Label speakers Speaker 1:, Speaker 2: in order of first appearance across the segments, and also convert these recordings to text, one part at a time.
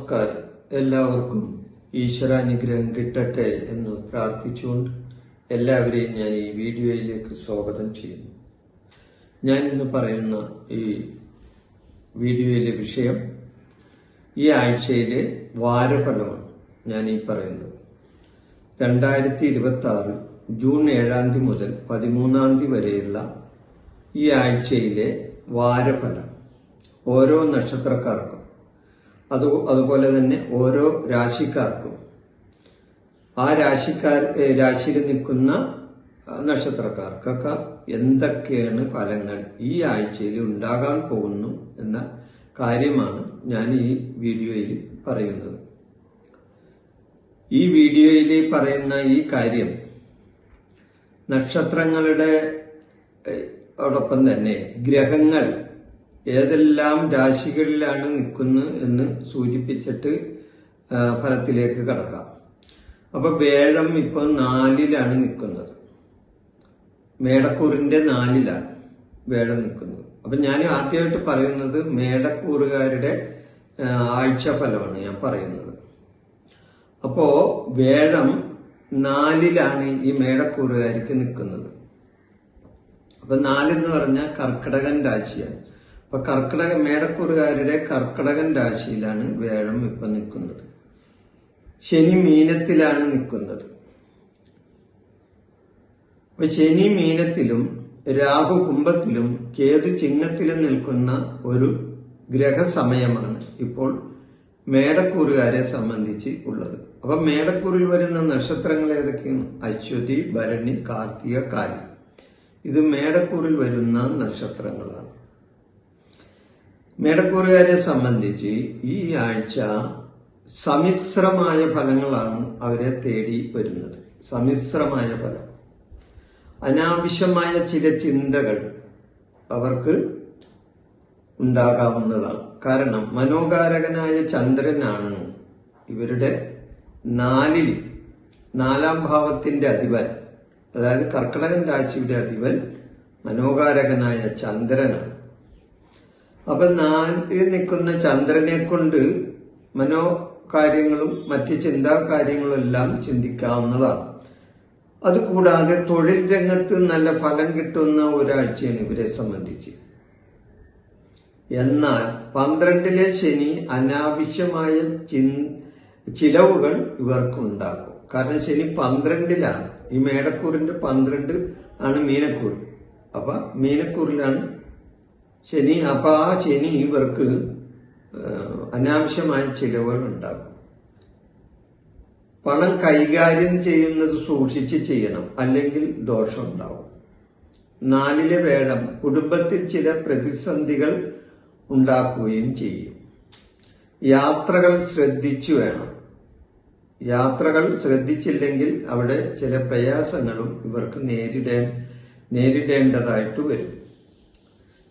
Speaker 1: നമസ്കാരം. എല്ലാവർക്കും ഈശ്വരാനുഗ്രഹം കിട്ടട്ടെ എന്ന് പ്രാർത്ഥിച്ചുകൊണ്ട് എല്ലാവരെയും ഞാൻ ഈ വീഡിയോയിലേക്ക് സ്വാഗതം ചെയ്യുന്നു. ഞാൻ ഇന്ന് പറയുന്ന ഈ വീഡിയോയിലെ വിഷയം ഈ ആഴ്ചയിലെ വാരഫലമാണ്. ഞാൻ ഈ പറയുന്നത് 2026 ജൂൺ 7 മുതൽ 13 വരെയുള്ള ഈ ആഴ്ചയിലെ വാരഫലം ഓരോ നക്ഷത്രക്കാർക്കും അതുപോലെ തന്നെ ഓരോ രാശിക്കാർക്കും ആ രാശിയിൽ നിൽക്കുന്ന നക്ഷത്രക്കാർക്കൊക്കെ എന്തൊക്കെയാണ് ഫലങ്ങൾ ഈ ആഴ്ചയിൽ ഉണ്ടാകാൻ പോകുന്നു എന്ന കാര്യമാണ് ഞാൻ ഈ വീഡിയോയിൽ പറയുന്നത്. ഈ വീഡിയോയിൽ പറയുന്ന ഈ കാര്യം നക്ഷത്രങ്ങളുടെ ഓടൊപ്പം തന്നെ ഗ്രഹങ്ങൾ ഏതെല്ലാം രാശികളിലാണ് നിൽക്കുന്നത് എന്ന് സൂചിപ്പിച്ചിട്ട് ഫലത്തിലേക്ക് കടക്കാം. അപ്പൊ വേഴം ഇപ്പൊ 4-ലാണ് നിൽക്കുന്നത്. മേടക്കൂറിന്റെ 4-ലാണ് വേഴം നിൽക്കുന്നത്. അപ്പൊ ഞാൻ ആദ്യമായിട്ട് പറയുന്നത് മേടക്കൂറുകാരുടെ ആഴ്ച ഫലമാണ് ഞാൻ പറയുന്നത്. അപ്പോ വേഴം 4-ലാണ് ഈ മേടക്കൂറുകാർക്ക് നിൽക്കുന്നത്. അപ്പൊ 4 എന്ന് പറഞ്ഞാൽ കർക്കിടകൻ രാശിയാണ്. അപ്പൊ മേടക്കൂറുകാരുടെ കർക്കിടകൻ രാശിയിലാണ് വേഴം ഇപ്പൊ നിൽക്കുന്നത്. ശനി മീനത്തിലാണ് നിൽക്കുന്നത്. അപ്പൊ ശനി മീനത്തിലും രാഹു കുംഭത്തിലും കേതു ചിങ്ങത്തിലും നിൽക്കുന്ന ഒരു ഗ്രഹസമയമാണ് ഇപ്പോൾ മേടക്കൂറുകാരെ സംബന്ധിച്ച് ഉള്ളത്. അപ്പൊ മേടക്കൂറിൽ വരുന്ന നക്ഷത്രങ്ങൾ ഏതൊക്കെയാണ്? അശ്വതി, ഭരണി, കാർത്തിക, കാലി. ഇത് മേടക്കൂറിൽ വരുന്ന നക്ഷത്രങ്ങളാണ്. മേടക്കൂറുകാരെ സംബന്ധിച്ച് ഈ ആഴ്ച സമ്മിശ്രമായ ഫലങ്ങളാണ് അവരെ തേടി വരുന്നത്. സമ്മിശ്രമായ ഫലം. അനാവശ്യമായ ചില ചിന്തകൾ അവർക്ക് ഉണ്ടാകാവുന്നതാണ്. കാരണം മനോകാരകനായ ചന്ദ്രനാണ് ഇവരുടെ 4-ാം ഭാവത്തിന്റെ അധിപൻ. അതായത് കർക്കിടകൻ രാശിയുടെ അധിപൻ മനോകാരകനായ ചന്ദ്രനാണ്. അപ്പൊ 4-ൽ നിൽക്കുന്ന ചന്ദ്രനെ കൊണ്ട് മനോകാര്യങ്ങളും മറ്റ് ചിന്താകാര്യങ്ങളും എല്ലാം ചിന്തിക്കാവുന്നതാണ്. അതുകൂടാതെ തൊഴിൽ രംഗത്ത് നല്ല ഫലം കിട്ടുന്ന ഒരാഴ്ചയാണ് ഇവരെ സംബന്ധിച്ച്. എന്നാൽ 12-ലെ ശനി അനാവശ്യമായ ചിലവുകൾ ഇവർക്കുണ്ടാകും. കാരണം ശനി 12-ലാണ്. ഈ മേടക്കൂറിന്റെ 12 ആണ് മീനക്കൂർ. അപ്പൊ മീനക്കൂറിലാണ് ശനി. അപ്പൊ ആ ശനി ഇവർക്ക് അനാവശ്യമായ ചിലവുകൾ ഉണ്ടാകും. പണം കൈകാര്യം ചെയ്യുന്നത് സൂക്ഷിച്ച് ചെയ്യണം, അല്ലെങ്കിൽ ദോഷം ഉണ്ടാവും. 4-ലെ വേഴം കുടുംബത്തിൽ ചില പ്രതിസന്ധികൾ ഉണ്ടാക്കുകയും ചെയ്യും. യാത്രകൾ ശ്രദ്ധിച്ചു വേണം. യാത്രകൾ ശ്രദ്ധിച്ചില്ലെങ്കിൽ അവിടെ ചില പ്രയാസങ്ങളും ഇവർക്ക് നേരിടേണ്ടതായിട്ട് വരും.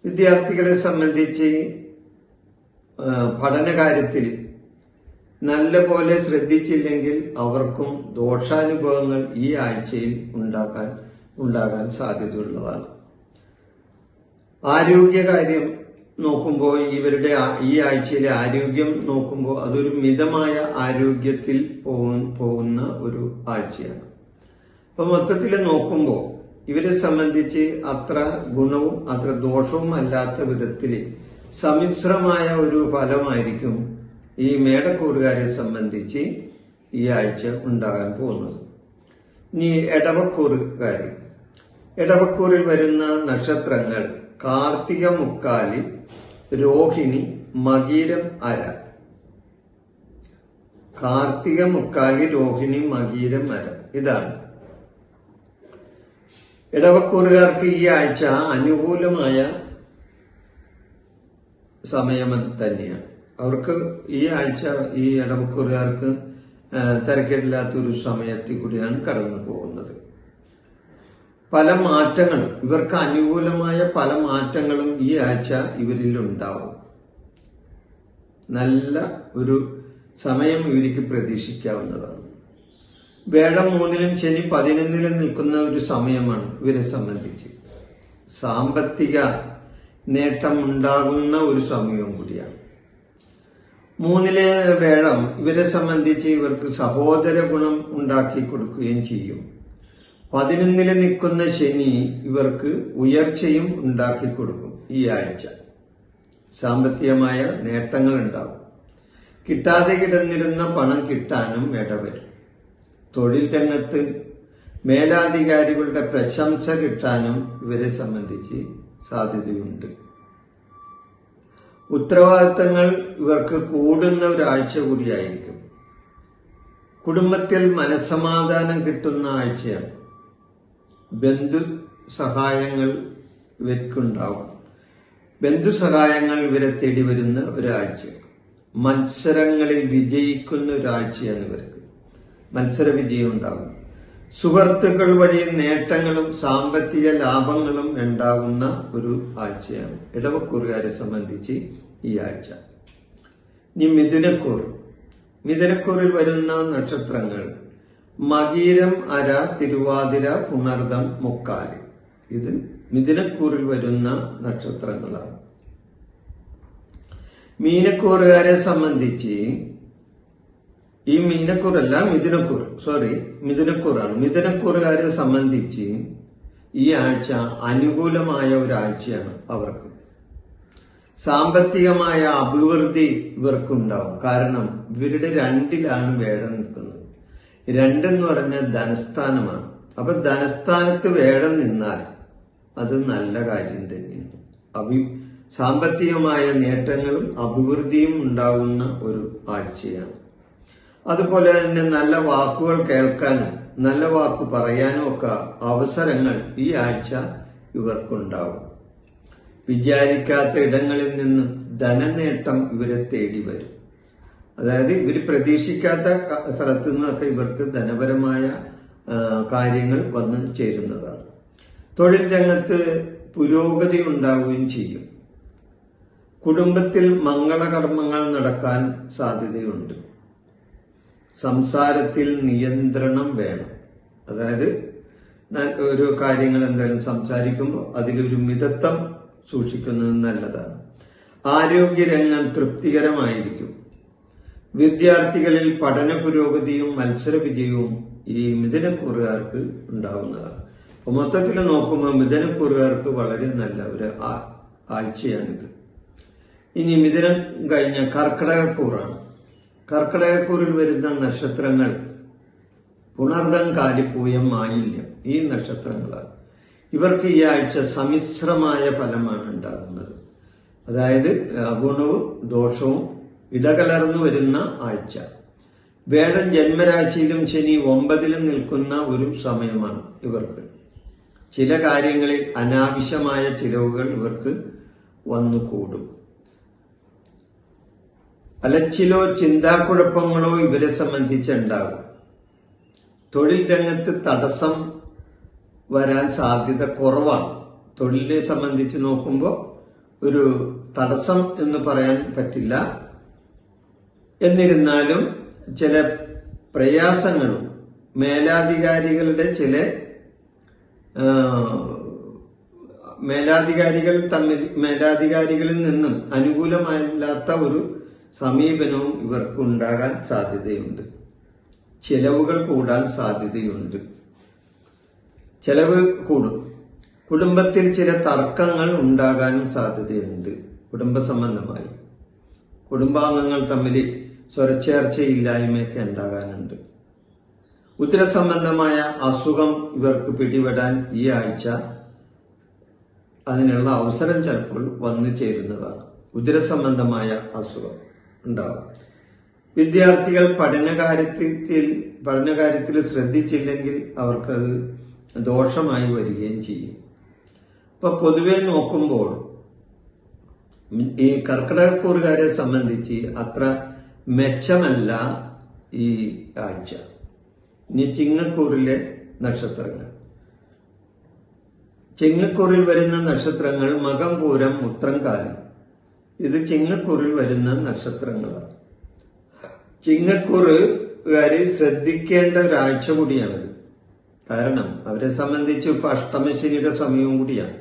Speaker 1: വിദ്യാർത്ഥികളെ സംബന്ധിച്ച് പഠനകാര്യത്തിൽ നല്ലപോലെ ശ്രദ്ധിച്ചില്ലെങ്കിൽ അവർക്കും ദോഷാനുഭവങ്ങൾ ഈ ആഴ്ചയിൽ ഉണ്ടാകാൻ സാധ്യതയുള്ളതാണ്. ആരോഗ്യകാര്യം നോക്കുമ്പോൾ ഇവരുടെ ഈ ആഴ്ചയിലെ ആരോഗ്യം നോക്കുമ്പോൾ അതൊരു മിതമായ ആരോഗ്യത്തിൽ പോകുന്ന ഒരു ആഴ്ചയാണ്. അപ്പൊ മൊത്തത്തിൽ നോക്കുമ്പോൾ ഇവരെ സംബന്ധിച്ച് അത്ര ഗുണവും അത്ര ദോഷവും അല്ലാത്ത വിധത്തിൽ സമ്മിശ്രമായ ഒരു ഫലമായിരിക്കും ഈ മേടക്കൂറുകാരെ സംബന്ധിച്ച് ഈ ആഴ്ച ഉണ്ടാകാൻ പോകുന്നത്. ഇനി ഇടവക്കൂറിൽ വരുന്ന നക്ഷത്രങ്ങൾ കാർത്തിക മുക്കാലി, രോഹിണി, മകീരം അര. കാർത്തിക മുക്കാലി, രോഹിണി, മകീരം അര. ഇതാണ് ഇടവക്കൂറുകാർക്ക് ഈ ആഴ്ച അനുകൂലമായ സമയം തന്നെയാണ്. അവർക്ക് ഈ ആഴ്ച ഈ ഇടവക്കൂറുകാർക്ക് തിരക്കേടില്ലാത്തൊരു സമയത്തിൽ കൂടിയാണ് കടന്നു പോകുന്നത്. പല മാറ്റങ്ങളും ഇവർക്ക് അനുകൂലമായ പല മാറ്റങ്ങളും ഈ ആഴ്ച ഇവരിൽ ഉണ്ടാവും. നല്ല ഒരു സമയം ഇവർക്ക് പ്രതീക്ഷിക്കാവുന്നതാണ്. വേഴം 3-ലും ശനി 11-ലും നിൽക്കുന്ന ഒരു സമയമാണ് ഇവരെ സംബന്ധിച്ച്. സാമ്പത്തിക നേട്ടം ഉണ്ടാകുന്ന ഒരു സമയവും കൂടിയാണ്. മൂന്നിലെ വേഴം ഇവരെ സംബന്ധിച്ച് ഇവർക്ക് സഹോദര ഗുണം ഉണ്ടാക്കി കൊടുക്കുകയും ചെയ്യും. 11 നിൽക്കുന്ന ശനി ഇവർക്ക് ഉയർച്ചയും ഉണ്ടാക്കി കൊടുക്കും. ഈ ആഴ്ച സാമ്പത്തികമായ നേട്ടങ്ങൾ ഉണ്ടാവും. കിട്ടാതെ കിടന്നിരുന്ന പണം കിട്ടാനും ഇടവരും. തൊഴിൽ രംഗത്ത് മേലാധികാരികളുടെ പ്രശംസ കിട്ടാനും ഇവരെ സംബന്ധിച്ച് സാധ്യതയുണ്ട്. ഉത്തരവാദിത്തങ്ങൾ ഇവർക്ക് കൂടുന്ന ഒരാഴ്ച കൂടിയായിരിക്കും. കുടുംബത്തിൽ മനസ്സമാധാനം കിട്ടുന്ന ആഴ്ചയാണ്. ബന്ധു സഹായങ്ങൾ ഇവർക്കുണ്ടാവും. ബന്ധുസഹായങ്ങൾ ഇവരെ തേടി വരുന്ന ഒരാഴ്ച. മത്സരങ്ങളിൽ വിജയിക്കുന്ന ഒരാഴ്ചയാണ് ഇവർക്ക്. മത്സര വിജയം ഉണ്ടാകും. സുഹൃത്തുക്കൾ വഴി നേട്ടങ്ങളും സാമ്പത്തിക ലാഭങ്ങളും ഉണ്ടാകുന്ന ഒരു ആഴ്ചയാണ് ഇടവക്കൂറുകാരെ സംബന്ധിച്ച് ഈ ആഴ്ച. ഇനി മിഥുനക്കൂറിൽ വരുന്ന നക്ഷത്രങ്ങൾ മകീരം, അര, തിരുവാതിര, പുണർദം, മുക്കാല്. ഇത് മിഥുനക്കൂറിൽ വരുന്ന നക്ഷത്രങ്ങളാണ്. മീനക്കൂറുകാരെ സംബന്ധിച്ച് ഈ മിഥുനക്കൂറാണ്. മിഥുനക്കൂറുകാരെ സംബന്ധിച്ച് ഈ ആഴ്ച അനുകൂലമായ ഒരാഴ്ചയാണ് അവർക്ക്. സാമ്പത്തികമായ അഭിവൃദ്ധി ഇവർക്കുണ്ടാവും. കാരണം ഇവരുടെ 2ലാണ് വേഴം നിൽക്കുന്നത്. 2 എന്ന് പറഞ്ഞാൽ ധനസ്ഥാനമാണ്. അപ്പൊ ധനസ്ഥാനത്ത് വേഴം നിന്നാൽ അത് നല്ല കാര്യം തന്നെയാണ്. സാമ്പത്തികമായ നേട്ടങ്ങളും അഭിവൃദ്ധിയും ഉണ്ടാകുന്ന ഒരു ആഴ്ചയാണ്. അതുപോലെ തന്നെ നല്ല വാക്കുകൾ കേൾക്കാനും നല്ല വാക്ക് പറയാനും ഒക്കെ അവസരങ്ങൾ ഈ ആഴ്ച ഇവർക്കുണ്ടാവും. വിചാരിക്കാത്ത ഇടങ്ങളിൽ നിന്ന് ധനനേട്ടം ഇവരെ തേടി വരും. അതായത് ഇവർ പ്രതീക്ഷിക്കാത്ത സ്ഥലത്തു നിന്നൊക്കെ ഇവർക്ക് ധനപരമായ കാര്യങ്ങൾ വന്നു ചേരുന്നതാണ്. തൊഴിൽ രംഗത്ത് പുരോഗതി ഉണ്ടാവുകയും ചെയ്യും. കുടുംബത്തിൽ മംഗളകർമ്മങ്ങൾ നടക്കാൻ സാധ്യതയുണ്ട്. സംസാരത്തിൽ നിയന്ത്രണം വേണം. അതായത് ഒരു കാര്യങ്ങൾ എന്തായാലും സംസാരിക്കുമ്പോൾ അതിലൊരു മിതത്വം സൂക്ഷിക്കുന്നത് നല്ലതാണ്. ആരോഗ്യരംഗം തൃപ്തികരമായിരിക്കും. വിദ്യാർത്ഥികളിൽ പഠന പുരോഗതിയും മത്സര വിജയവും ഈ മിഥുനക്കൂറുകാർക്ക് ഉണ്ടാവുന്നതാണ്. അപ്പൊ മൊത്തത്തിൽ നോക്കുമ്പോൾ മിഥുനക്കൂറുകാർക്ക് വളരെ നല്ല ഒരു ആഴ്ചയാണിത്. ഇനി മിഥുനം കഴിഞ്ഞ കർക്കിടകക്കൂറാണ്. കർക്കിടകക്കൂറിൽ വരുന്ന നക്ഷത്രങ്ങൾ പുണർദം, കാലിപ്പൂയം, ആയില്യം. ഈ നക്ഷത്രങ്ങളാണ്. ഇവർക്ക് ഈ ആഴ്ച സമ്മിശ്രമായ ഫലമാണ് ഉണ്ടാകുന്നത്. അതായത് ഗുണവും ദോഷവും ഇടകലർന്നു വരുന്ന ആഴ്ച. വേഴം ജന്മരാശിയിലും ശനി 9ലും നിൽക്കുന്ന ഒരു സമയമാണ് ഇവർക്ക്. ചില കാര്യങ്ങളിൽ അനാവശ്യമായ ചിലവുകൾ ഇവർക്ക് വന്നുകൂടും. അലച്ചിലോ ചിന്താക്കുഴപ്പങ്ങളോ ഇവരെ സംബന്ധിച്ചുണ്ടാകും. തൊഴിൽ രംഗത്ത് തടസ്സം വരാൻ സാധ്യത കുറവാണ്. തൊഴിലിനെ സംബന്ധിച്ച് നോക്കുമ്പോൾ ഒരു തടസ്സം എന്ന് പറയാൻ പറ്റില്ല. എന്നിരുന്നാലും ചില പ്രയാസങ്ങളും മേലാധികാരികളുടെ മേലാധികാരികളിൽ നിന്നും അനുകൂലമല്ലാത്ത ഒരു സമീപനവും ഇവർക്ക് ഉണ്ടാകാൻ സാധ്യതയുണ്ട്. ചെലവുകൾ കൂടാൻ സാധ്യതയുണ്ട്. ചെലവ് കൂടും. കുടുംബത്തിൽ ചില തർക്കങ്ങൾ ഉണ്ടാകാനും സാധ്യതയുണ്ട്. കുടുംബ സംബന്ധമായി കുടുംബാംഗങ്ങൾ തമ്മിൽ സ്വരച്ചേർച്ചയില്ലായ്മയൊക്കെ ഉണ്ടാകാനുണ്ട്. ഉദരസംബന്ധമായ അസുഖം ഇവർക്ക് പിടിപെടാൻ ഈ ആഴ്ച അതിനുള്ള അവസരം ചിലപ്പോൾ വന്നു ചേരുന്നതാണ്. ഉദരസംബന്ധമായ അസുഖം ഉണ്ടാവും. വിദ്യാർത്ഥികൾ പഠനകാര്യത്തിൽ ശ്രദ്ധിച്ചില്ലെങ്കിൽ അവർക്കത് ദോഷമായി വരികയും ചെയ്യും. അപ്പൊ പൊതുവെ നോക്കുമ്പോൾ ഈ കർക്കിടകക്കൂറുകാരെ സംബന്ധിച്ച് അത്ര മെച്ചമല്ല ഈ ആഴ്ച. ഇനി ചിങ്ങക്കൂറിലെ നക്ഷത്രങ്ങൾ. ചിങ്ങക്കൂറിൽ വരുന്ന നക്ഷത്രങ്ങൾ മകം, പൂരം, ഉത്രം, കാലം. ഇത് ചിങ്ങക്കൂറിൽ വരുന്ന നക്ഷത്രങ്ങളാണ്. ചിങ്ങക്കൂറുകാര് ശ്രദ്ധിക്കേണ്ട ഒരാഴ്ച കൂടിയാണിത്. കാരണം അവരെ സംബന്ധിച്ച് ഇപ്പൊ അഷ്ടമശനിയുടെ സമയവും കൂടിയാണ്.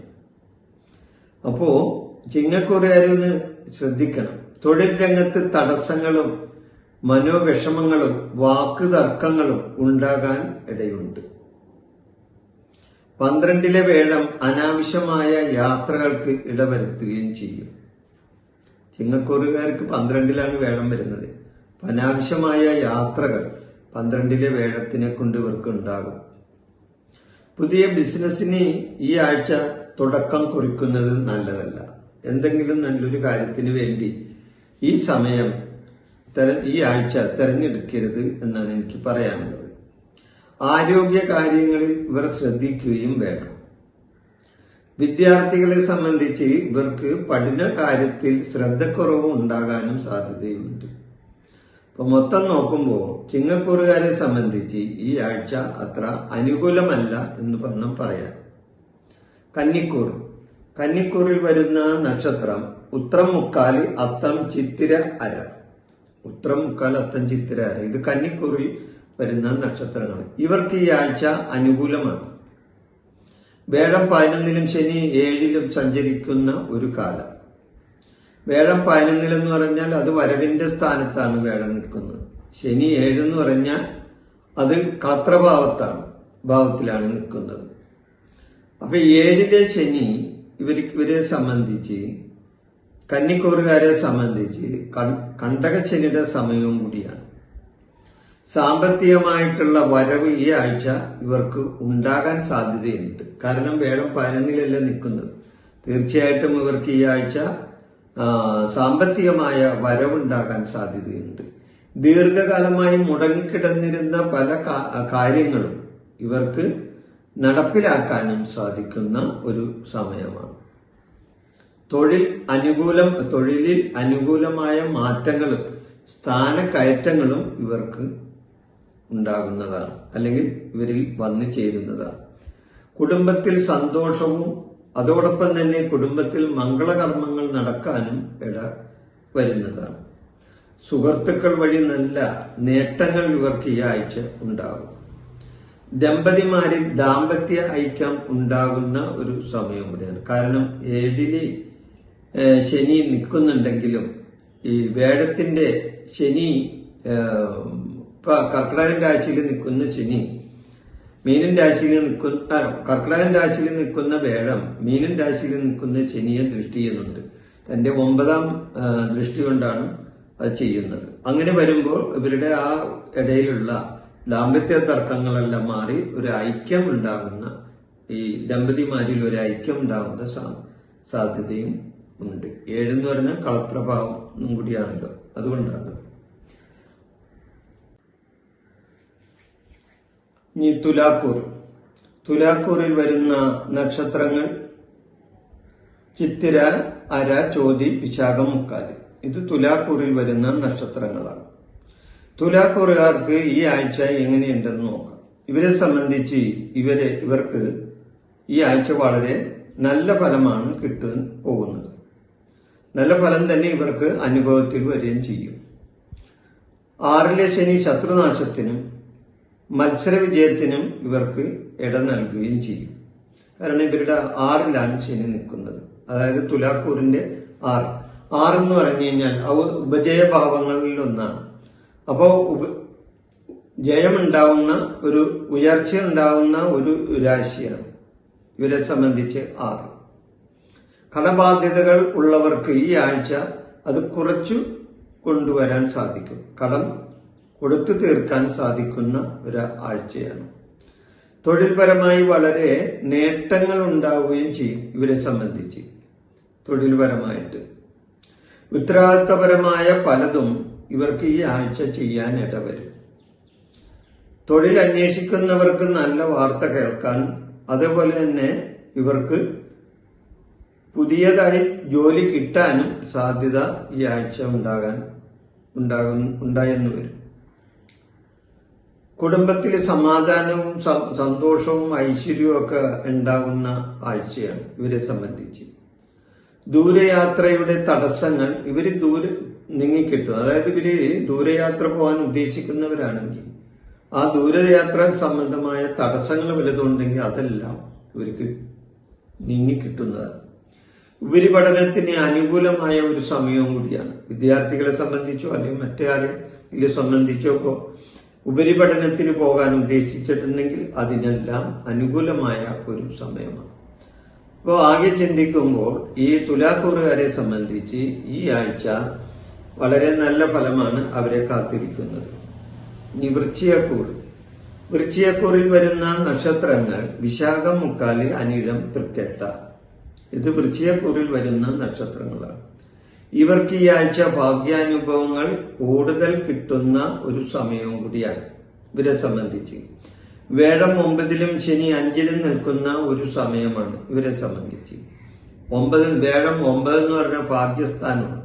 Speaker 1: അപ്പോ ചിങ്ങക്കൂറുകാരെ ഒന്ന് ശ്രദ്ധിക്കണം. തൊഴിൽ രംഗത്ത് തടസ്സങ്ങളും മനോവിഷമങ്ങളും വാക്കുതർക്കങ്ങളും ഉണ്ടാകാൻ ഇടയുണ്ട്. 12-ലെ വേഴം അനാവശ്യമായ യാത്രകൾക്ക് ഇടവരുത്തുകയും ചെയ്യും. ചിങ്ങക്കൂറുകാർക്ക് 12-ലാണ് വേഴം വരുന്നത്. അനാവശ്യമായ യാത്രകൾ 12-ലെ വേഴത്തിനെ കൊണ്ട് ഇവർക്ക് ഉണ്ടാകും. പുതിയ ബിസിനസ്സിന് ഈ ആഴ്ച തുടക്കം കുറിക്കുന്നത് നല്ലതല്ല. എന്തെങ്കിലും നല്ലൊരു കാര്യത്തിന് വേണ്ടി ഈ സമയം ഈ ആഴ്ച തെരഞ്ഞെടുക്കരുത് എന്നാണ് എനിക്ക് പറയാനുള്ളത്. ആരോഗ്യ കാര്യങ്ങളിൽ ഇവർ ശ്രദ്ധിക്കുകയും വേണം. വിദ്യാർത്ഥികളെ സംബന്ധിച്ച് ഇവർക്ക് പഠന കാര്യത്തിൽ ശ്രദ്ധക്കുറവ് ഉണ്ടാകാനും സാധ്യതയുണ്ട്. അപ്പൊ മൊത്തം നോക്കുമ്പോൾ ചിങ്ങക്കൂറുകാരെ സംബന്ധിച്ച് ഈ ആഴ്ച അത്ര അനുകൂലമല്ല എന്ന് പറയാം. കന്നിക്കൂറിൽ വരുന്ന നക്ഷത്രം ഉത്രം മുക്കാല് അത്തം ചിത്തിര അര. ഉത്രം മുക്കാൽ അത്തം ചിത്തിര അര ഇത് കന്നിക്കൂറിൽ വരുന്ന നക്ഷത്രങ്ങൾ. ഇവർക്ക് ഈ ആഴ്ച അനുകൂലമാണ്. വേഴം 11-ലും ശനി 7-ലും സഞ്ചരിക്കുന്ന ഒരു കാലം. വേഴം 11-ലെന്ന് പറഞ്ഞാൽ അത് വരവിന്റെ സ്ഥാനത്താണ് വേഴം നിൽക്കുന്നത്. ശനി 7 എന്ന് പറഞ്ഞാൽ അത് ഭാവത്തിലാണ് നിൽക്കുന്നത്. അപ്പൊ 7-ലെ ശനി ഇവരെ സംബന്ധിച്ച്, കന്നിക്കൂറുകാരെ സംബന്ധിച്ച് കണ്ടകശനിയുടെ സമയവും കൂടിയാണ്. സാമ്പത്തികമായിട്ടുള്ള വരവ് ഈ ആഴ്ച ഇവർക്ക് ഉണ്ടാകാൻ സാധ്യതയുണ്ട്. കാരണം വേഴം 11-ലല്ല നിൽക്കുന്നത്. തീർച്ചയായിട്ടും ഇവർക്ക് ഈ ആഴ്ച സാമ്പത്തികമായ വരവുണ്ടാകാൻ സാധ്യതയുണ്ട്. ദീർഘകാലമായി മുടങ്ങിക്കിടന്നിരുന്ന പല കാര്യങ്ങളും ഇവർക്ക് നടപ്പിലാക്കാനും സാധിക്കുന്ന ഒരു സമയമാണ്. തൊഴിലിൽ അനുകൂലമായ മാറ്റങ്ങളും സ്ഥാനക്കയറ്റങ്ങളും ഇവർക്ക് ഉണ്ടാകുന്നതാണ്, അല്ലെങ്കിൽ ഇവരിൽ വന്നു ചേരുന്നതാണ്. കുടുംബത്തിൽ സന്തോഷവും അതോടൊപ്പം തന്നെ കുടുംബത്തിൽ മംഗളകർമ്മങ്ങൾ നടക്കാനും ഇട വരുന്നതാണ്. സുഹൃത്തുക്കൾ വഴി നല്ല നേട്ടങ്ങൾ ഇവർക്ക് ഈ ആഴ്ച ഉണ്ടാകും. ദമ്പതിമാരിൽ ദാമ്പത്യ ഐക്യം ഉണ്ടാകുന്ന ഒരു സമയം കൂടിയാണ്. കാരണം 7-ല് ശനി നിൽക്കുന്നുണ്ടെങ്കിലും ഈ വേഴത്തിന്റെ ശനി കർക്കിടകൻ രാശിയിൽ നിൽക്കുന്ന ശനി മീനൻ രാശിയിൽ കർക്കിടകൻ രാശിയിൽ നിൽക്കുന്ന വേഴം മീനൻ രാശിയിൽ നിൽക്കുന്ന ശനിയെ ദൃഷ്ടി ചെയ്യുന്നുണ്ട്. തന്റെ 9ാം ദൃഷ്ടി കൊണ്ടാണ് അത് ചെയ്യുന്നത്. അങ്ങനെ വരുമ്പോൾ ഇവരുടെ ആ ഇടയിലുള്ള ദാമ്പത്യ തർക്കങ്ങളെല്ലാം മാറി ഒരു ഐക്യം ഉണ്ടാകുന്ന, ഈ ദമ്പതിമാരിൽ ഒരു ഐക്യം ഉണ്ടാകുന്ന സാധ്യതയും ഉണ്ട്. 7 എന്ന് പറഞ്ഞാൽ കളത്രഭാവം കൂടിയാണല്ലോ, അതുകൊണ്ടാണ്. ഇനി തുലാക്കൂറിൽ വരുന്ന നക്ഷത്രങ്ങൾ ചിത്തിര, അര, ചോതി, വിശാഖം, മുക്കാല്. ഇത് തുലാക്കൂറിൽ വരുന്ന നക്ഷത്രങ്ങളാണ്. തുലാക്കൂറുകാർക്ക് ഈ ആഴ്ച എങ്ങനെയുണ്ടെന്ന് നോക്കാം. ഇവരെ സംബന്ധിച്ച് ഇവർക്ക് ഈ ആഴ്ച വളരെ നല്ല ഫലമാണ് കിട്ടാൻ പോകുന്നത്. നല്ല ഫലം തന്നെ ഇവർക്ക് അനുഭവത്തിൽ വരികയും ചെയ്യും. 6-ലെ ശനി ശത്രുനാശത്തിനും മത്സര വിജയത്തിനും ഇവർക്ക് ഇട നൽകുകയും ചെയ്യും. കാരണം ഇവരുടെ 6-ലാണ് ശനി നിൽക്കുന്നത്. അതായത് തുലാക്കൂറിന്റെ 6 എന്ന് പറഞ്ഞു കഴിഞ്ഞാൽ ഉപജയഭാവങ്ങളിൽ ഒന്നാണ്. അപ്പോ ജയമുണ്ടാവുന്ന ഒരു ഉയർച്ച ഉണ്ടാവുന്ന ഒരു രാശിയാണ് ഇവരെ സംബന്ധിച്ച് 6. കടബാധ്യതകൾ ഉള്ളവർക്ക് ഈ ആഴ്ച അത് കുറച്ചു കൊണ്ടുവരാൻ സാധിക്കും. കടം കൊടുത്തു തീർക്കാൻ സാധിക്കുന്ന ഒരു ആഴ്ചയാണ്. തൊഴിൽപരമായി വളരെ നേട്ടങ്ങൾ ഉണ്ടാവുകയും ചെയ്യും ഇവരെ സംബന്ധിച്ച്. തൊഴിൽപരമായിട്ട് ഉത്തരവാദിത്തപരമായ പലതും ഇവർക്ക് ഈ ആഴ്ച ചെയ്യാൻ ഇടവരും. തൊഴിൽ അന്വേഷിക്കുന്നവർക്ക് നല്ല വാർത്ത കേൾക്കാൻ, അതേപോലെ തന്നെ ഇവർക്ക് പുതിയതായി ജോലി കിട്ടാനും സാധ്യത ഈ ആഴ്ച ഉണ്ടായെന്ന് വരും. കുടുംബത്തിൽ സമാധാനവും സന്തോഷവും ഐശ്വര്യവും ഒക്കെ ഉണ്ടാകുന്ന ആഴ്ചയാണ് ഇവരെ സംബന്ധിച്ച്. ദൂരയാത്രയുടെ തടസ്സങ്ങൾ ഇവര് നീങ്ങിക്കിട്ടും. അതായത് ഇവര് ദൂരയാത്ര പോകാൻ ഉദ്ദേശിക്കുന്നവരാണെങ്കിൽ ആ ദൂരയാത്ര സംബന്ധമായ തടസ്സങ്ങൾ വലുതുണ്ടെങ്കിൽ അതെല്ലാം ഇവർക്ക് നീങ്ങിക്കിട്ടുന്നതാണ്. ഉപരിപഠനത്തിന് അനുകൂലമായ ഒരു സമയവും കൂടിയാണ്. വിദ്യാർത്ഥികളെ സംബന്ധിച്ചോ അല്ലെങ്കിൽ മറ്റാരെങ്കിലും സംബന്ധിച്ചോ ഉപരിപഠനത്തിന് പോകാൻ ഉദ്ദേശിച്ചിട്ടുണ്ടെങ്കിൽ അതിനെല്ലാം അനുകൂലമായ ഒരു സമയമാണ്. അപ്പോൾ ആകെ ചിന്തിക്കുമ്പോൾ ഈ തുലാക്കൂറുകാരെ സംബന്ധിച്ച് ഈ ആഴ്ച വളരെ നല്ല ഫലമാണ് അവരെ കാത്തിരിക്കുന്നത്. ഇനി വൃശ്ചികക്കൂറിൽ വരുന്ന നക്ഷത്രങ്ങൾ വിശാഖം, മുക്കാലി, അനിഴം, തൃക്കേട്ട. ഇത് വൃശ്ചികക്കൂറിൽ വരുന്ന നക്ഷത്രങ്ങളാണ്. ഇവർക്ക് ഈ ആഴ്ച ഭാഗ്യാനുഭവങ്ങൾ കൂടുതൽ കിട്ടുന്ന ഒരു സമയവും കൂടിയാണ് ഇവരെ സംബന്ധിച്ച്. വേഴം 9-ലും ശനി 5-ലും നിൽക്കുന്ന ഒരു സമയമാണ് ഇവരെ സംബന്ധിച്ച്. വേഴം 9 എന്ന് പറഞ്ഞ ഭാഗ്യസ്ഥാനമാണ്.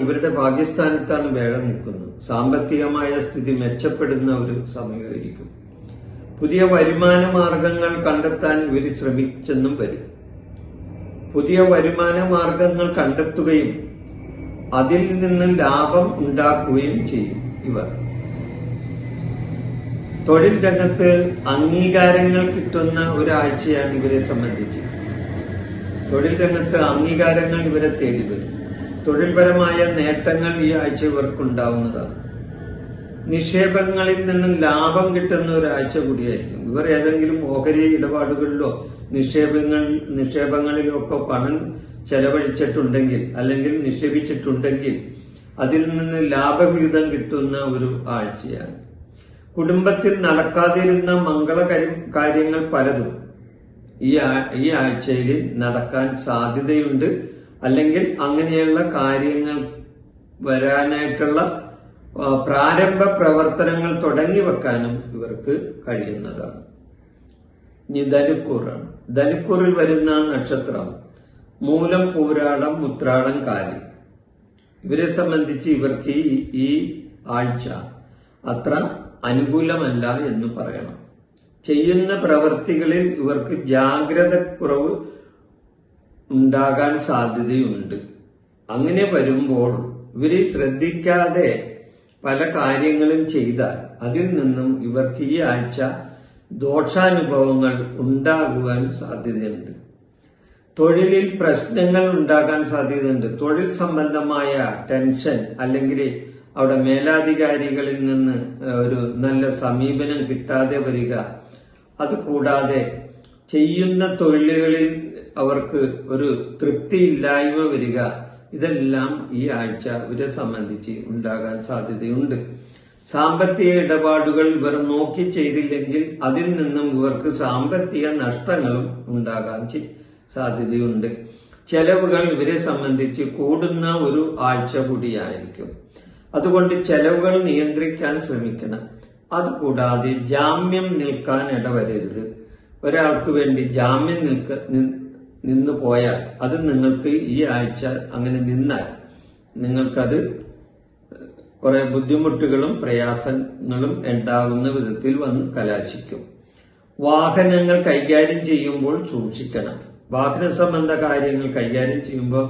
Speaker 1: ഇവരുടെ ഭാഗ്യസ്ഥാനത്താണ് വേഴം നിൽക്കുന്നത്. സാമ്പത്തികമായ സ്ഥിതി മെച്ചപ്പെടുന്ന ഒരു സമയമായിരിക്കും. പുതിയ വരുമാന മാർഗങ്ങൾ കണ്ടെത്താൻ ഇവർ ശ്രമിച്ചെന്നും വരും. പുതിയ വരുമാന മാർഗങ്ങൾ കണ്ടെത്തുകയും അതിൽ നിന്ന് ലാഭം ഉണ്ടാക്കുകയും ചെയ്യും ഇവർ. തൊഴിൽ രംഗത്ത് അംഗീകാരങ്ങൾ കിട്ടുന്ന ഒരാഴ്ചയാണ് ഇവരെ സംബന്ധിച്ച്. തൊഴിൽ രംഗത്ത് അംഗീകാരങ്ങൾ ഇവരെ തേടി വരും. തൊഴിൽപരമായ നേട്ടങ്ങൾ ഈ ആഴ്ച ഇവർക്കുണ്ടാവുന്നതാണ്. നിക്ഷേപങ്ങളിൽ നിന്നും ലാഭം കിട്ടുന്ന ഒരാഴ്ച കൂടിയായിരിക്കും. ഇവർ ഏതെങ്കിലും ഓഹരി ഇടപാടുകളിലോ നിക്ഷേപങ്ങളിലോ ഒക്കെ പണം ചെലവഴിച്ചിട്ടുണ്ടെങ്കിൽ അല്ലെങ്കിൽ നിക്ഷേപിച്ചിട്ടുണ്ടെങ്കിൽ അതിൽ നിന്ന് ലാഭവിഹിതം കിട്ടുന്ന ഒരു ആഴ്ചയാണ്. കുടുംബത്തിൽ നടക്കാതിരുന്ന കാര്യങ്ങൾ പലതും ഈ ആഴ്ചയിൽ നടക്കാൻ സാധ്യതയുണ്ട്. അല്ലെങ്കിൽ അങ്ങനെയുള്ള കാര്യങ്ങൾ വരാനായിട്ടുള്ള പ്രാരംഭ പ്രവർത്തനങ്ങൾ തുടങ്ങി വെക്കാനും ഇവർക്ക് കഴിയുന്നതാണ്. ഇനി ധനുക്കൂറാണ്. ധനുക്കൂറിൽ വരുന്ന നക്ഷത്രം മൂലം, പൂരാടം, ഉത്രാടം, കാലി. ഇവരെ സംബന്ധിച്ച് ഇവർക്ക് ഈ ആഴ്ച അത്ര അനുകൂലമല്ല എന്ന് പറയണം. ചെയ്യുന്ന പ്രവൃത്തികളിൽ ഇവർക്ക് ജാഗ്രത കുറവ് ഉണ്ടാകാൻ സാധ്യതയുണ്ട്. അങ്ങനെ വരുമ്പോൾ ഇവര് ശ്രദ്ധിക്കാതെ പല കാര്യങ്ങളും ചെയ്താൽ അതിൽ നിന്നും ഇവർക്ക് ഈ ആഴ്ച ദോഷാനുഭവങ്ങൾ ഉണ്ടാകുവാൻ സാധ്യതയുണ്ട്. തൊഴിലിൽ പ്രശ്നങ്ങൾ ഉണ്ടാകാൻ സാധ്യതയുണ്ട്. തൊഴിൽ സംബന്ധമായ ടെൻഷൻ അല്ലെങ്കിൽ അവിടെ മേലധികാരികളിൽ നിന്ന് ഒരു നല്ല സമീപനം കിട്ടാതെ വരിക, അതുകൂടാതെ ചെയ്യുന്ന തൊഴിലുകളിൽ അവർക്ക് ഒരു തൃപ്തിയില്ലായ്മ വരിക, ഇതെല്ലാം ഈ ആഴ്ച ഇവരെ സംബന്ധിച്ച് ഉണ്ടാകാൻ സാധ്യതയുണ്ട്. സാമ്പത്തിക ഇടപാടുകൾ ഇവർ നോക്കി ചെയ്തില്ലെങ്കിൽ അതിൽ നിന്നും ഇവർക്ക് സാമ്പത്തിക നഷ്ടങ്ങളും ഉണ്ടാകാൻ സാധ്യതയുണ്ട്. ചെലവുകൾ ഇവരെ സംബന്ധിച്ച് കൂടുന്ന ഒരു ആഴ്ച കൂടിയായിരിക്കും. അതുകൊണ്ട് ചെലവുകൾ നിയന്ത്രിക്കാൻ ശ്രമിക്കണം. അതുകൂടാതെ ജാമ്യം നിൽക്കാൻ ഇടവരരുത്. ഒരാൾക്ക് വേണ്ടി ജാമ്യം നിന്നു പോയാൽ അത് നിങ്ങൾക്ക് ഈ ആഴ്ച അങ്ങനെ നിന്നാൽ നിങ്ങൾക്കത് കുറെ ബുദ്ധിമുട്ടുകളും പ്രയാസങ്ങളും ഉണ്ടാകുന്ന വിധത്തിൽ വന്ന് കലാശിക്കും. വാഹനങ്ങൾ കൈകാര്യം ചെയ്യുമ്പോൾ സൂക്ഷിക്കണം. വാഹന സംബന്ധ കാര്യങ്ങൾ കൈകാര്യം ചെയ്യുമ്പോൾ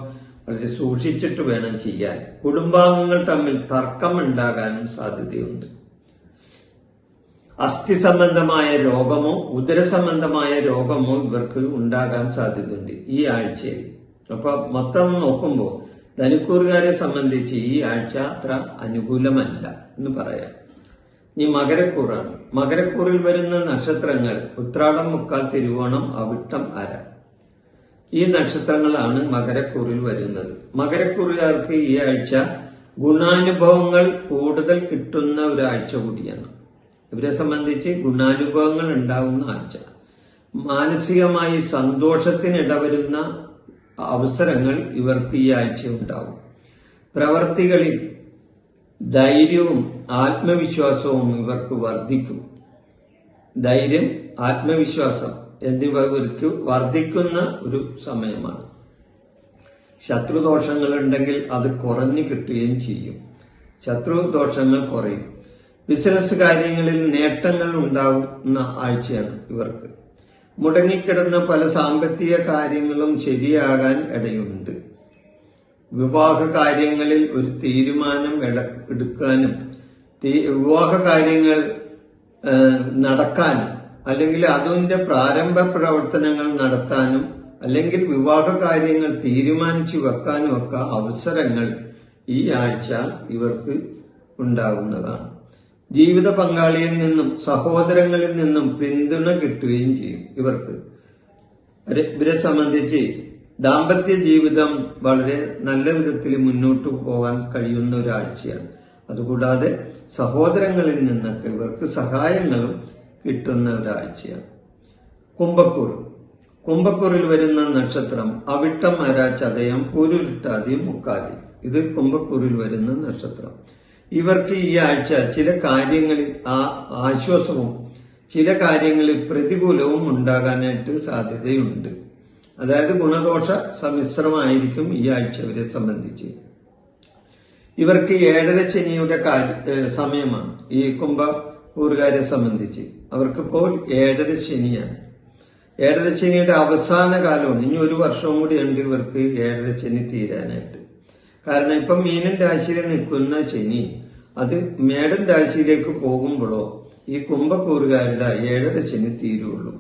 Speaker 1: വളരെ സൂക്ഷിച്ചിട്ട് വേണം ചെയ്യാൻ. കുടുംബാംഗങ്ങൾ തമ്മിൽ തർക്കം ഉണ്ടാകാനും സാധ്യതയുണ്ട്. അസ്ഥി സംബന്ധമായ രോഗമോ ഉദര സംബന്ധമായ രോഗമോ ഇവർക്ക് ഉണ്ടാകാൻ സാധ്യതയുണ്ട് ഈ ആഴ്ചയിൽ. അപ്പൊ മൊത്തം നോക്കുമ്പോൾ ധനുക്കൂറുകാരെ സംബന്ധിച്ച് ഈ ആഴ്ച അത്ര അനുകൂലമല്ല എന്ന് പറയാം. ഇനി മകരക്കൂറാണ്. മകരക്കൂറിൽ വരുന്ന നക്ഷത്രങ്ങൾ ഉത്രാടം, മുക്കാൽ, തിരുവോണം, അവിട്ടം, അര. ഈ നക്ഷത്രങ്ങളാണ് മകരക്കൂറിൽ വരുന്നത്. മകരക്കൂറുകാർക്ക് ഈ ആഴ്ച ഗുണാനുഭവങ്ങൾ കൂടുതൽ കിട്ടുന്ന ഒരാഴ്ച കൂടിയാണ്. ഇവരെ സംബന്ധിച്ച് ഗുണാനുഭവങ്ങൾ ഉണ്ടാകുന്ന ആഴ്ച. മാനസികമായി സന്തോഷത്തിനിടവരുന്ന അവസരങ്ങൾ ഇവർക്ക് ഈ ആഴ്ച ഉണ്ടാവും. പ്രവർത്തികളിൽ ധൈര്യവും ആത്മവിശ്വാസവും ഇവർക്ക് വർദ്ധിക്കും. ധൈര്യം, ആത്മവിശ്വാസം എന്നിവ ഇവർക്ക് വർദ്ധിക്കുന്ന ഒരു സമയമാണ്. ശത്രുദോഷങ്ങൾ ഉണ്ടെങ്കിൽ അത് കുറഞ്ഞു കിട്ടുകയും ചെയ്യും. ശത്രുദോഷങ്ങൾ കുറയും. ബിസിനസ് കാര്യങ്ങളിൽ നേട്ടങ്ങൾ ഉണ്ടാകുന്ന ആഴ്ചയാണ് ഇവർക്ക്. മുടങ്ങിക്കിടന്ന പല സാമ്പത്തിക കാര്യങ്ങളും ശരിയാകാൻ ഇടയുണ്ട്. വിവാഹ കാര്യങ്ങളിൽ ഒരു തീരുമാനം എടുക്കാനും വിവാഹ കാര്യങ്ങൾ നടക്കാനും അല്ലെങ്കിൽ അതിന്റെ പ്രാരംഭ പ്രവർത്തനങ്ങൾ നടത്താനും അല്ലെങ്കിൽ വിവാഹ കാര്യങ്ങൾ തീരുമാനിച്ചു വെക്കാനും ഒക്കെ അവസരങ്ങൾ ഈ ആഴ്ച ഇവർക്ക് ഉണ്ടാകുന്നതാണ്. ജീവിത പങ്കാളിയിൽ നിന്നും സഹോദരങ്ങളിൽ നിന്നും പിന്തുണ കിട്ടുകയും ചെയ്യും. ഇവരെ സംബന്ധിച്ച് ദാമ്പത്യ ജീവിതം വളരെ നല്ല വിധത്തിൽ മുന്നോട്ട് പോകാൻ കഴിയുന്ന ഒരാഴ്ചയാണ്. അതുകൂടാതെ സഹോദരങ്ങളിൽ നിന്നൊക്കെ ഇവർക്ക് സഹായങ്ങളും കിട്ടുന്ന ഒരാഴ്ചയാണ്. കുംഭക്കൂറിൽ വരുന്ന നക്ഷത്രം അവിട്ടം, അര, ചതയം, പൂരുരുട്ടാതി, മുക്കാതി. ഇത് കുംഭക്കൂറിൽ വരുന്ന നക്ഷത്രം. ഇവർക്ക് ഈ ആഴ്ച ചില കാര്യങ്ങളിൽ ആശ്വാസവും ചില കാര്യങ്ങളിൽ പ്രതികൂലവും ഉണ്ടാകാനായിട്ട് സാധ്യതയുണ്ട്. അതായത് ഗുണദോഷ സമ്മിശ്രമായിരിക്കും ഈ ആഴ്ച ഇവരെ സംബന്ധിച്ച്. ഇവർക്ക് ഏഴര ശനിയുടെ സമയമാണ്. ഈ കുംഭക്കൂറുകാരെ സംബന്ധിച്ച് അവർക്കിപ്പോൾ ഏഴര ശനിയാണ്. ഏഴര ശനിയുടെ അവസാന കാലമാണ്. ഇനി ഒരു വർഷവും കൂടി ഉണ്ട് ഇവർക്ക് ഏഴര ശനി തീരാനായിട്ട്. കാരണം ഇപ്പം മീനൻ രാശിയിൽ നിൽക്കുന്ന ശനി അത് മേടൻ രാശിയിലേക്ക് പോകുമ്പോഴോ ഈ കുംഭക്കൂറുകാരുടെ ഏഴര ശനി തീരുള്ളൂ.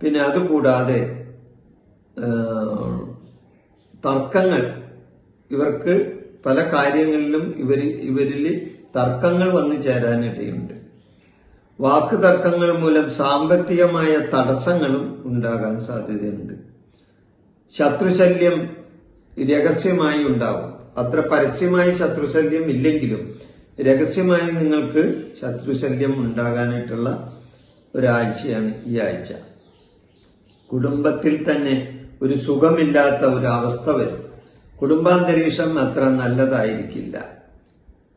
Speaker 1: പിന്നെ അതുകൂടാതെ തർക്കങ്ങൾ, ഇവർക്ക് പല കാര്യങ്ങളിലും ഇവരിൽ തർക്കങ്ങൾ വന്നു ചേരാനിടയുണ്ട്. വാക്ക് തർക്കങ്ങൾ മൂലം സാമ്പത്തികമായ തടസ്സങ്ങളും ഉണ്ടാകാൻ സാധ്യതയുണ്ട്. ശത്രുശല്യം രഹസ്യമായി ഉണ്ടാവും. അത്ര പരസ്യമായി ശത്രുശല്യം ഇല്ലെങ്കിലും രഹസ്യമായി നിങ്ങൾക്ക് ശത്രുശല്യം ഉണ്ടാകാനായിട്ടുള്ള ഒരാഴ്ചയാണ് ഈ ആഴ്ച. കുടുംബത്തിൽ തന്നെ ഒരു സുഖമില്ലാത്ത ഒരു അവസ്ഥ വരും. കുടുംബാന്തരീക്ഷം അത്ര നല്ലതായിരിക്കില്ല.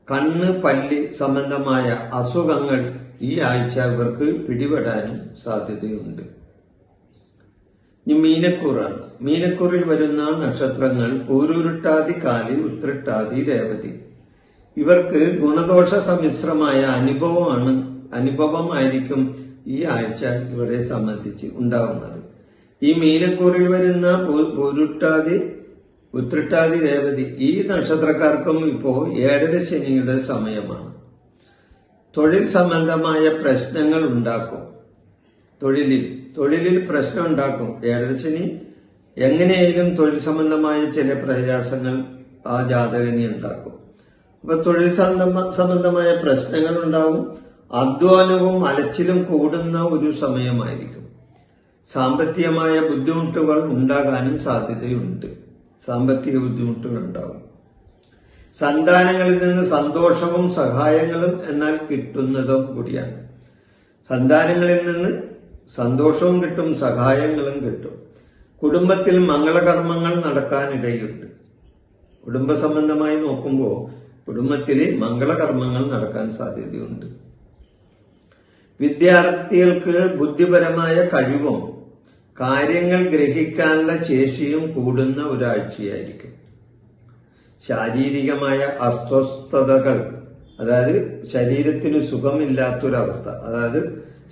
Speaker 1: കണ്ണ്, പല്ല് സംബന്ധമായ അസുഖങ്ങൾ ഈ ആഴ്ച ഇവർക്ക് പിടിപെടാനും സാധ്യതയുണ്ട്. ഇനി മീനക്കൂറാണ്. മീനക്കൂറിൽ വരുന്ന നക്ഷത്രങ്ങൾ പൂരുരുട്ടാതി, കാലി, ഉത്രട്ടാതി, രേവതി. ഇവർക്ക് ഗുണദോഷ സമ്മിശ്രമായ അനുഭവമായിരിക്കും ഈ ആഴ്ച ഇവരെ സംബന്ധിച്ച് ഉണ്ടാവുന്നത്. ഈ മീനക്കൂറിൽ വരുന്ന പൂരുരുട്ടാതി, ഉത്രട്ടാതി, രേവതി ഈ നക്ഷത്രക്കാർക്കും ഇപ്പോ ഏഴര ശനിയുടെ സമയമാണ്. തൊഴിൽ സംബന്ധമായ പ്രശ്നങ്ങൾ ഉണ്ടാക്കും. തൊഴിലിൽ പ്രശ്നം ഉണ്ടാക്കും. ഏഴര ശനി എങ്ങനെയായാലും തൊഴിൽ സംബന്ധമായ ചില പ്രയാസങ്ങൾ ആ ജാതകനെ ഉണ്ടാക്കും. അപ്പൊ തൊഴിൽ സംബന്ധമായ പ്രശ്നങ്ങൾ ഉണ്ടാവും. അധ്വാനവും അലച്ചിലും കൂടുന്ന ഒരു സമയമായിരിക്കും. സാമ്പത്തികമായ ബുദ്ധിമുട്ടുകൾ ഉണ്ടാകാനും സാധ്യതയുണ്ട്. സാമ്പത്തിക ബുദ്ധിമുട്ടുകൾ ഉണ്ടാവും. സന്താനങ്ങളിൽ നിന്ന് സന്തോഷവും സഹായങ്ങളും എന്നാൽ കിട്ടുന്നതും കൂടിയാണ്. സന്താനങ്ങളിൽ നിന്ന് സന്തോഷവും കിട്ടും, സഹായങ്ങളും കിട്ടും. കുടുംബത്തിൽ മംഗളകർമ്മങ്ങൾ നടക്കാനിടയുണ്ട്. കുടുംബ സംബന്ധമായി നോക്കുമ്പോൾ കുടുംബത്തിൽ മംഗളകർമ്മങ്ങൾ നടക്കാൻ സാധ്യതയുണ്ട്. വിദ്യാർത്ഥികൾക്ക് ബുദ്ധിപരമായ കഴിവും കാര്യങ്ങൾ ഗ്രഹിക്കാനുള്ള ശേഷിയും കൂടുന്ന ഒരാഴ്ചയായിരിക്കും. ശാരീരികമായ അസ്വസ്ഥതകൾ, അതായത് ശരീരത്തിന് സുഖമില്ലാത്തൊരവസ്ഥ, അതായത്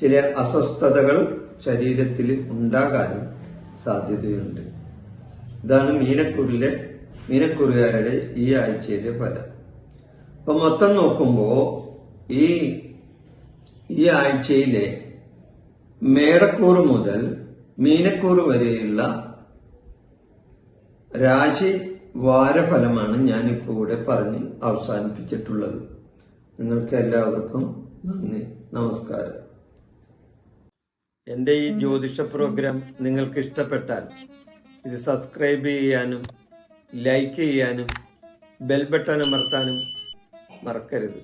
Speaker 1: ചില അസ്വസ്ഥതകൾ ശരീരത്തിൽ ഉണ്ടാകാനും സാധ്യതയുണ്ട്. ഇതാണ് മീനക്കൂറുകാരുടെ ഈ ആഴ്ചയിലെ ഫലം. അപ്പൊ മൊത്തം നോക്കുമ്പോ ഈ ആഴ്ചയിലെ മേടക്കൂറ് മുതൽ മീനക്കൂറ് വരെയുള്ള രാശി വാരഫലമാണ് ഞാനിപ്പോൾ ഇവിടെ പറഞ്ഞ് അവസാനിപ്പിച്ചിട്ടുള്ളത്. നിങ്ങൾക്ക് എല്ലാവർക്കും നന്ദി, നമസ്കാരം. എൻ്റെ ഈ ജ്യോതിഷ പ്രോഗ്രാം നിങ്ങൾക്ക് ഇഷ്ടപ്പെട്ടാൽ ഇത് സബ്സ്ക്രൈബ് ചെയ്യാനും ലൈക്ക് ചെയ്യാനും ബെൽ ബട്ടൺ അമർത്താനും മറക്കരുത്.